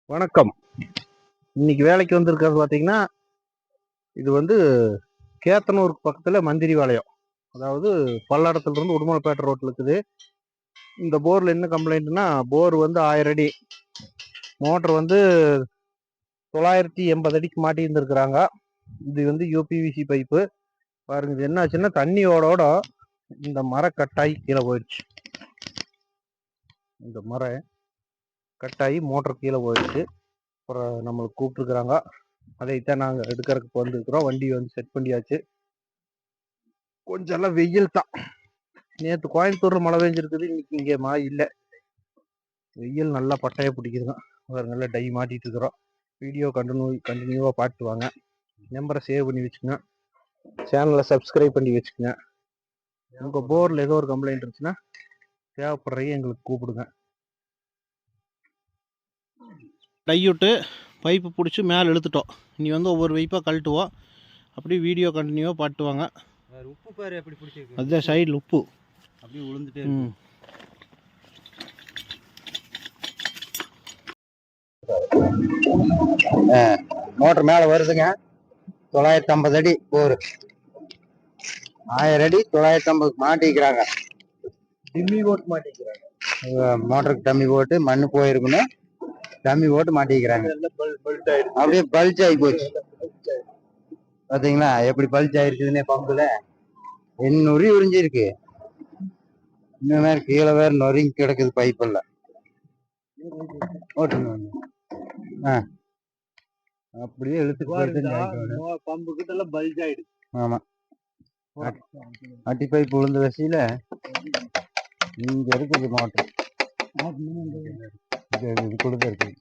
வணக்கம். இன்னைக்கு வேலைக்கு வந்திருக்கிறது பார்த்தீங்கன்னா, இது வந்து கேத்தனூருக்கு பக்கத்துல மந்திரிபாளையம். அதாவது பல்லடத்துல இருந்து உடுமலைப்பேட்டை ரோட்ல இருக்குது. இந்த போர்ல என்ன கம்ப்ளைண்ட்னா, போர் வந்து 1000 அடி, மோட்டர் வந்து 980 அடிக்கு மாட்டி இருந்திருக்கிறாங்க. இது வந்து யூபிவிசி பைப்பு. பாருங்க, இது என்ன ஆச்சுன்னா தண்ணி ஓட இந்த மரம் கட்டாயி கீழே போயிடுச்சு. இந்த மரம் கட்டாயி மோட்டர் கீழே போயிடுச்சு. அப்புறம் நம்மளுக்கு கூப்பிட்டுருக்குறாங்க. அதைத்தான் நாங்கள் எடுக்கிறதுக்கு வந்துருக்குறோம். வண்டி வந்து செட் பண்ணியாச்சு. கொஞ்சம் எல்லாம் வெயில் தான். நேற்று கோயம்புத்தூர்ல மழை பெஞ்சிருக்குது. இன்னைக்கு இங்கே மழை இல்லை. வெயில் நல்லா பட்டையை பிடிக்குதுங்க. வேறு நல்லா டை மாட்டிட்டு இருக்கிறோம். வீடியோ கண்டினியூவாக பார்த்து வாங்க. நம்பரை சேவ் பண்ணி வச்சுக்கோங்க. சேனலை சப்ஸ்கிரைப் பண்ணி வச்சுக்கோங்க. உங்கள் போரில் ஏதோ ஒரு கம்ப்ளைண்ட் இருந்துச்சுன்னா தேவைப்படுறீங்க எங்களுக்கு கூப்பிடுங்க. டையூட்டு பைப்பு பிடிச்சி மேலே இழுத்துட்டோம். இனி வந்து ஒவ்வொரு வைப்பாக கழட்டுவோம். அப்படியே வீடியோ கண்டினியூவாக பாட்டுவாங்க. உப்பு பாரு எப்படி பிடிச்சிருக்கு. அதுதான் சைடில் உப்பு அப்படியே விழுந்துட்டே மோட்டர் மேலே வருதுங்க. 950 அடி போர். 1000 அடி 950 மாட்டிக்கிறாங்க. டிம்மி போட்டு மாட்டிக்கிறாங்க. மோட்டருக்கு டம்மி போட்டு மண்ணு போயிருக்குன்னு டம்மி போட்டு மாட்டிக்கிறாங்க. அப்படியே பல்ஜ் ஆகி போச்சு. பாத்தீங்களா எப்படி பல்ஜ் ஆயிருக்குதுன்னே. பம்புல நொறி உறிஞ்சிருக்கு. இந்த மாதிரி கீழே வேற நொறுங்கி கிடக்குது பைப்பெல்லாம். அப்படியே இழுத்து பம்பு கிட்ட எல்லாம் பல்ஜ் ஆயிடுது. ஆமா, அட்டி பைப் விழுந்த வசதியில இங்க இருக்குது மோட்டர். இது கொடுத்து இருக்குது.